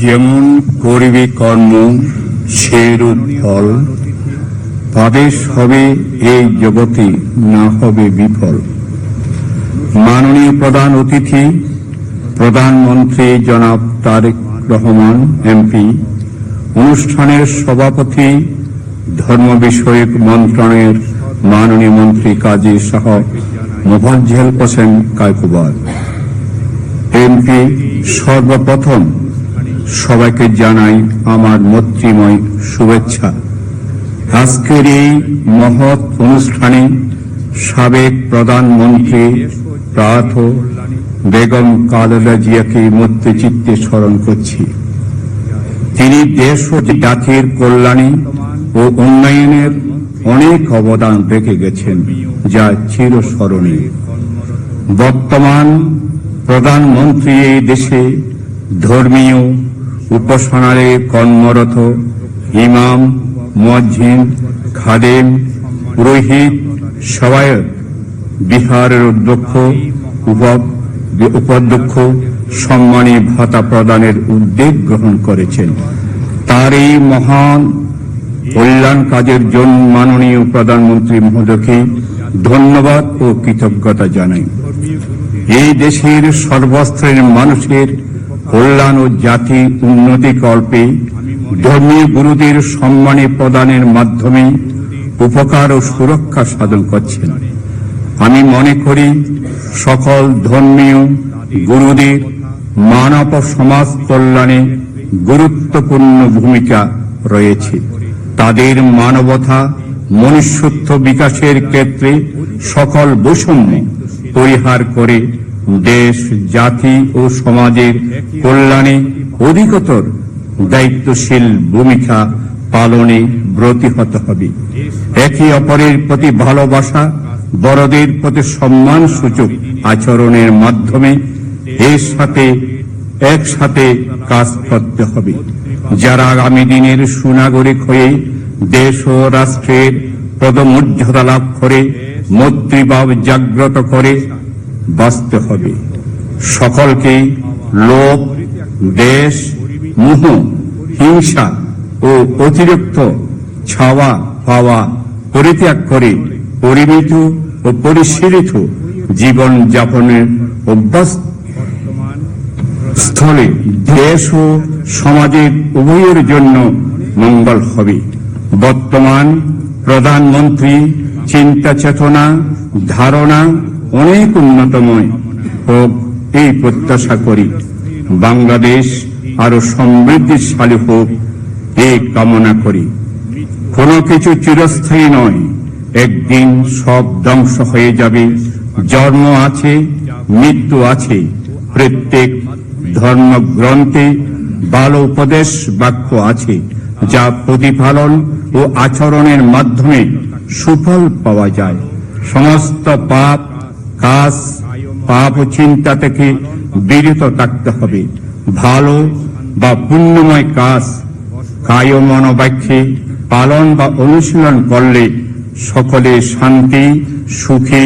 যেমন করিবে কর্ম সেরূপ ফল, প্রবেশ হবে এই জগতে, না হবে বিফল। মাননীয় প্রধান অতিথি প্রধানমন্ত্রী জনাব তারেক রহমান এমপি, অনুষ্ঠানের সভাপতি ধর্ম বিষয়ক মন্ত্রণালয়ের মাননীয় মন্ত্রী কাজী শাহ মোফাজ্জল হোসেন কায়কোবাদ এমপি, সর্বপ্রথম সবাইকে জানাই আমার মৈত্রীময় শুভেচ্ছা। আজকের এই মহৎ অনুষ্ঠানে সাবেক প্রধানমন্ত্রী প্রয়াত বেগম খালেদা জিয়াকে মূর্তিচিত্তে স্মরণ করছি। তিনি দেশ ও জাতির কল্যাণে ও উন্নয়নের অনেক অবদান রেখে গেছেন, যা চিরস্মরণীয়। বর্তমান প্রধানমন্ত্রী এই দেশে ধর্মীয় উপাসনায় কর্মরত ইমাম, মুয়াজ্জিন, খাদেম, পুরোহিত, সহায়ক, বিহারের অধ্যক্ষ, উপাধ্যক্ষ সম্মানী ভাতা প্রদানের উদ্যোগ গ্রহণ করেছেন। তার এই মহান কল্যাণ কাজের জন্য মাননীয় প্রধানমন্ত্রী মহোদয়কে ধন্যবাদ ও কৃতজ্ঞতা জানাই। এই দেশের সর্বস্তরের মানুষের কল্যাণ ও জাতি উন্নতি কল্পে ধর্মীয় গুরুদের সম্মানী প্রদানের মাধ্যমে উপকার ও সুরক্ষা সাধন করছেন। আমি মনে করি সকল ধর্মীয় গুরুদের মানব ও সমাজ কল্যাণে গুরুত্বপূর্ণ ভূমিকা রয়েছে। তাদের মানবতা, মনুষ্যত্ব বিকাশের ক্ষেত্রে সকল বৈষম্য পরিহার করে দেশ, জাতি ও সমাজের কল্যাণে অধিকতর দায়িত্বশীল ভূমিকা পালনে ব্রতী হতে হবে। একে অপরের প্রতি ভালোবাসা, বড়দের প্রতি সম্মান সূচক আচরণের মাধ্যমে একসাথে কাজ করতে হবে। যারা আগামী দিনের সুনাগরিক হয়ে দেশ ও রাষ্ট্রের পদমর্যাদা লাভ করে মৈত্রীভাব জাগ্রত করে বাঁচতে হবে। সকলকে লোভ, দেশ, মোহ, হিংসা ও অতিরিক্ত ছাওয়া পাওয়া পরিত্যাগ করে পরিমিত ও পরিশীলিত জীবন যাপনের অভ্যাস স্থলে দেশ ও সমাজের উভয়ের জন্য মঙ্গল হবে। বর্তমান প্রধানমন্ত্রী চিন্তা চেতনা, ধারণা অনেক উন্নতময় হোক এই প্রত্যাশা করি। বাংলাদেশ আরো সমৃদ্ধিশালী হোক এই কামনা করি। কোনো কিছু চিরস্থায়ী নয়, একদিন সব ধ্বংস হয়ে যাবে। জন্ম আছে, মৃত্যু আছে। প্রত্যেক ধর্মগ্রন্থে ভালো উপদেশ বাক্য আছে, যা প্রতিপালন ও আচরণের মাধ্যমে সুফল পাওয়া যায়। সমস্ত পাপ ও চিন্তা থেকে বিরত থাকতে হবে। ভালো বা পুণ্যময় কাজ কায় মনোবাক্যে পালন বা অনুশীলন করলে সকলে শান্তি সুখে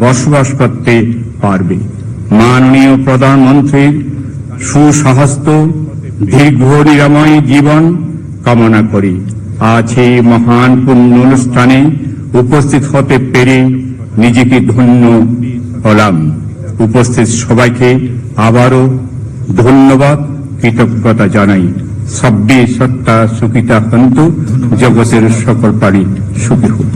বসবাস করতে পারবে। মাননীয় প্রধানমন্ত্রীর সুস্বাস্থ্য, দীর্ঘ নিরাময় জীবন কামনা করি। আজ এই মহান পুণ্য অনুষ্ঠানে উপস্থিত হতে পেরে নিজেকে ধন্য হলাম। উপস্থিত সবাইকে আবারও ধন্যবাদ, কৃতজ্ঞতা জানাই। সব্যে সত্তা সুখিতা হন্তু, জগতের সকল প্রাণী সুখী হোক।